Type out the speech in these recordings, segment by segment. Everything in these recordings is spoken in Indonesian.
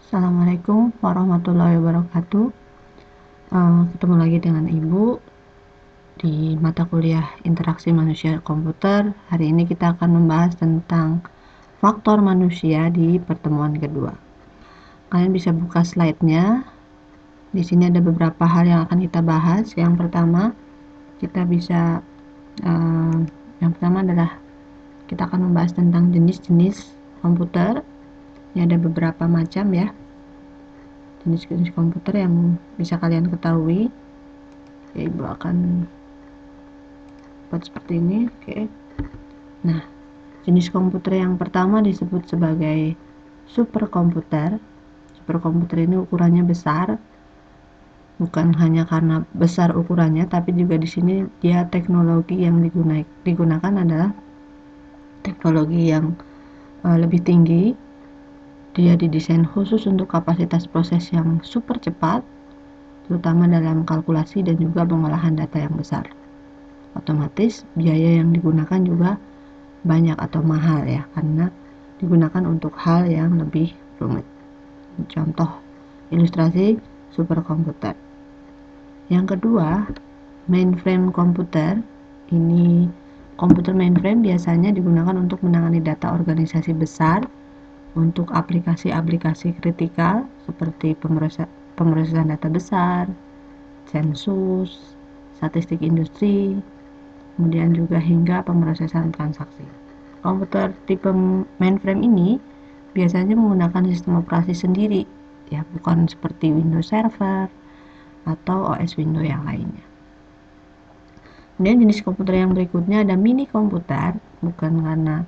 Assalamualaikum warahmatullahi wabarakatuh. Ketemu lagi dengan Ibu di mata kuliah Interaksi Manusia Komputer. Hari ini kita akan membahas tentang faktor manusia di pertemuan kedua. Kalian bisa buka slide-nya. Di sini ada beberapa hal yang akan kita bahas. Yang pertama, yang pertama adalah kita akan membahas tentang jenis-jenis komputer. Ini ada beberapa macam ya, jenis-jenis komputer yang bisa kalian ketahui. Ya, Ibu akan buat seperti ini. Oke. Nah, jenis komputer yang pertama disebut sebagai superkomputer. Superkomputer ini ukurannya besar, bukan hanya karena besar ukurannya, tapi juga di sini dia teknologi yang digunakan adalah teknologi yang lebih tinggi. Dia didesain khusus untuk kapasitas proses yang super cepat, terutama dalam kalkulasi dan juga pengolahan data yang besar. Otomatis biaya yang digunakan juga banyak atau mahal ya, karena digunakan untuk hal yang lebih rumit. Contoh ilustrasi superkomputer. Yang kedua, mainframe komputer. Ini komputer mainframe biasanya digunakan untuk menangani data organisasi besar untuk aplikasi-aplikasi kritikal seperti pemrosesan data besar, sensus, statistik industri, kemudian juga hingga pemrosesan transaksi. Komputer tipe mainframe ini biasanya menggunakan sistem operasi sendiri, ya, bukan seperti Windows Server atau OS Windows yang lainnya. Kemudian jenis komputer yang berikutnya ada mini komputer, bukan karena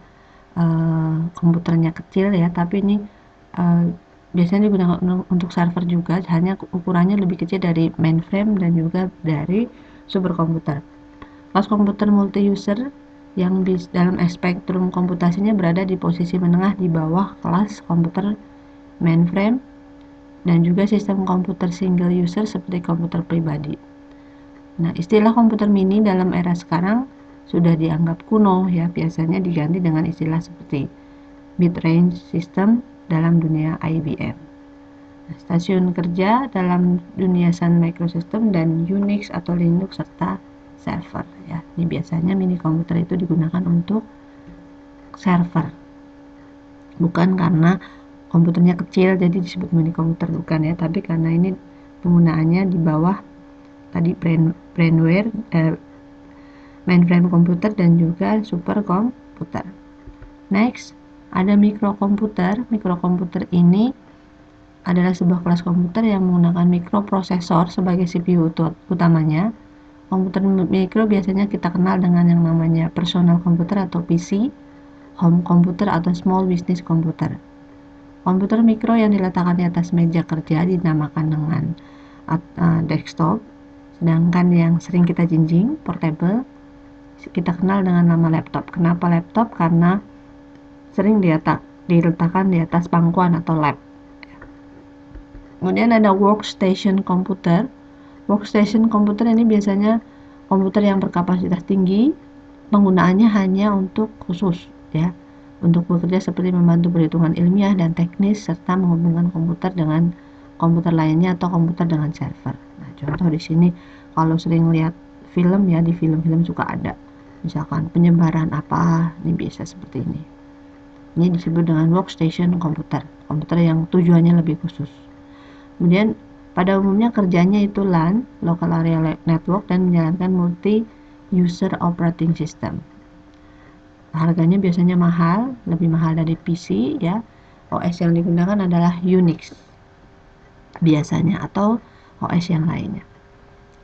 komputernya kecil ya, tapi ini biasanya digunakan untuk server juga, hanya ukurannya lebih kecil dari mainframe dan juga dari superkomputer. Kelas komputer multi-user yang dalam spektrum komputasinya berada di posisi menengah di bawah kelas komputer mainframe dan juga sistem komputer single user seperti komputer pribadi. Nah, istilah komputer mini dalam era sekarang sudah dianggap kuno ya, biasanya diganti dengan istilah seperti mid-range system dalam dunia IBM. Nah, stasiun kerja dalam dunia Sun Microsystem dan Unix atau Linux serta server ya. Ini biasanya mini komputer itu digunakan untuk server. Bukan karena komputernya kecil jadi disebut mini komputer, bukan ya, tapi karena ini penggunaannya di bawah tadi mainframe komputer dan juga superkomputer. Next, ada mikrokomputer. Mikrokomputer ini adalah sebuah kelas komputer yang menggunakan mikroprosesor sebagai CPU utamanya. Komputer mikro biasanya kita kenal dengan yang namanya personal komputer atau PC, home komputer atau small business komputer. Komputer mikro yang diletakkan di atas meja kerja dinamakan dengan desktop, sedangkan yang sering kita jinjing, portable, kita kenal dengan nama laptop. Kenapa laptop? Karena sering diletakkan di atas pangkuan atau lab. Kemudian ada workstation komputer. Workstation komputer ini biasanya komputer yang berkapasitas tinggi, penggunaannya hanya untuk khusus ya, untuk bekerja seperti membantu perhitungan ilmiah dan teknis serta menghubungkan komputer dengan komputer lainnya atau komputer dengan server. Nah, contoh di sini kalau sering lihat film ya, di film-film suka ada misalkan penyebaran apa, ini bisa seperti ini. Ini disebut dengan workstation komputer, komputer yang tujuannya lebih khusus. Kemudian pada umumnya kerjanya itu LAN, local area network, dan menjalankan multi user operating system. Harganya biasanya mahal, lebih mahal dari PC ya. OS yang digunakan adalah Unix biasanya atau OS yang lainnya.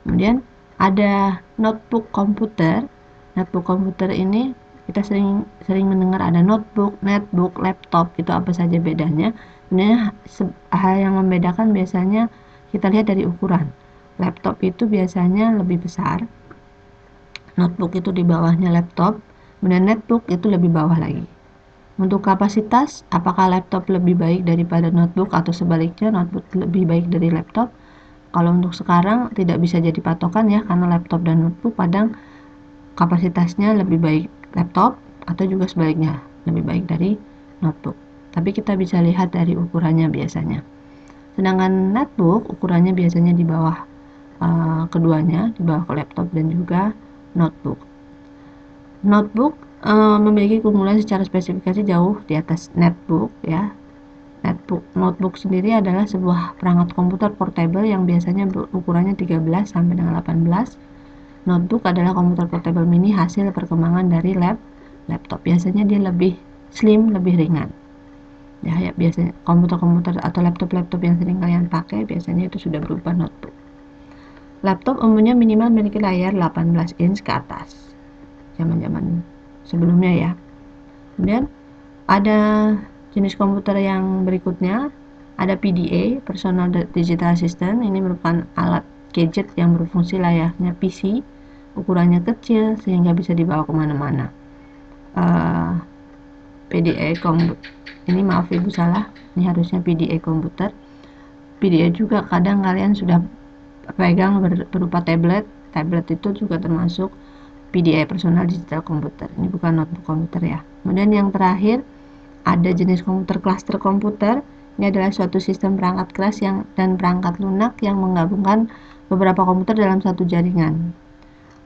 Kemudian ada notebook komputer. Notebook komputer ini kita sering mendengar ada notebook, netbook, laptop, itu apa saja bedanya? Sebenarnya hal yang membedakan biasanya kita lihat dari ukuran. Laptop itu biasanya lebih besar, notebook itu di bawahnya laptop, kemudian netbook itu lebih bawah lagi. Untuk kapasitas, apakah laptop lebih baik daripada notebook atau sebaliknya notebook lebih baik dari laptop? Kalau untuk sekarang tidak bisa jadi patokan ya, karena laptop dan notebook kadang kapasitasnya lebih baik laptop atau juga sebaliknya lebih baik dari notebook. Tapi kita bisa lihat dari ukurannya biasanya. Sedangkan netbook ukurannya biasanya di bawah keduanya, di bawah laptop dan juga notebook. Notebook memiliki keunggulan secara spesifikasi jauh di atas netbook ya. Notebook sendiri adalah sebuah perangkat komputer portable yang biasanya ukurannya 13 sampai dengan 18. Notebook adalah komputer portable mini hasil perkembangan dari laptop. Biasanya dia lebih slim, lebih ringan. Ya, biasanya komputer-komputer atau laptop-laptop yang sering kalian pakai biasanya itu sudah berupa notebook. Laptop umumnya minimal memiliki layar 18 inch ke atas. Zaman-zaman sebelumnya ya. Kemudian ada jenis komputer yang berikutnya, ada PDA, Personal Digital Assistant. Ini merupakan alat gadget yang berfungsi layaknya PC, ukurannya kecil sehingga bisa dibawa kemana-mana. PDA komputer, ini maaf ibu salah, ini harusnya PDA komputer. PDA juga kadang kalian sudah pegang berupa tablet. Tablet itu juga termasuk PDA, Personal Digital Computer. Ini bukan notebook komputer ya. Kemudian yang terakhir ada jenis komputer cluster komputer. Ini adalah suatu sistem perangkat keras dan perangkat lunak yang menggabungkan beberapa komputer dalam satu jaringan.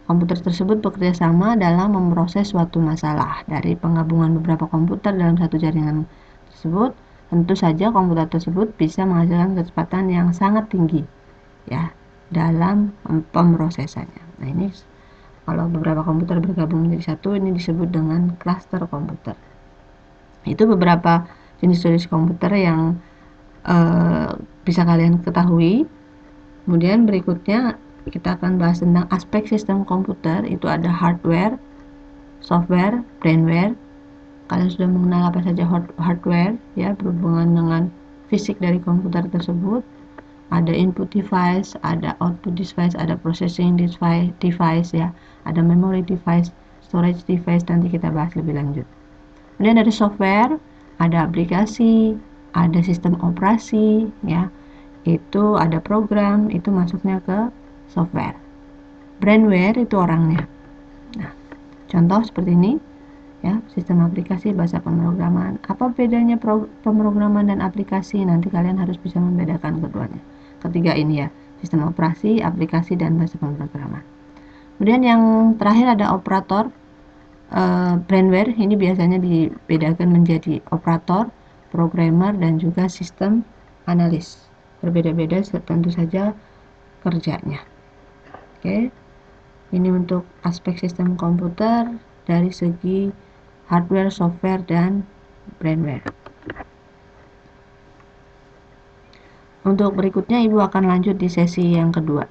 Komputer tersebut bekerja sama dalam memproses suatu masalah. Dari penggabungan beberapa komputer dalam satu jaringan tersebut, tentu saja komputer tersebut bisa menghasilkan kecepatan yang sangat tinggi ya dalam pemrosesannya. Nah, ini kalau beberapa komputer bergabung menjadi satu, ini disebut dengan cluster komputer. Itu beberapa jenis-jenis komputer yang bisa kalian ketahui. Kemudian berikutnya kita akan bahas tentang aspek sistem komputer. Itu ada hardware, software, brainware. Kalian sudah mengenal apa saja hardware ya, berhubungan dengan fisik dari komputer tersebut. Ada input device, ada output device, ada processing device ya, ada memory device, storage device, nanti kita bahas lebih lanjut. Kemudian ada software, ada aplikasi, ada sistem operasi ya, itu ada program, itu masuknya ke software. Brainware itu orangnya. Nah, contoh seperti ini ya, sistem aplikasi, bahasa pemrograman. Apa bedanya pemrograman dan aplikasi? Nanti kalian harus bisa membedakan keduanya. Ketiga ini ya, sistem operasi, aplikasi, dan bahasa pemrograman. Kemudian yang terakhir ada operator. Brainware ini biasanya dibedakan menjadi operator, programmer, dan juga sistem analis. Berbeda-beda tentu saja kerjanya. Oke, ini untuk aspek sistem komputer dari segi hardware, software, dan brainware. Untuk berikutnya ibu akan lanjut di sesi yang kedua.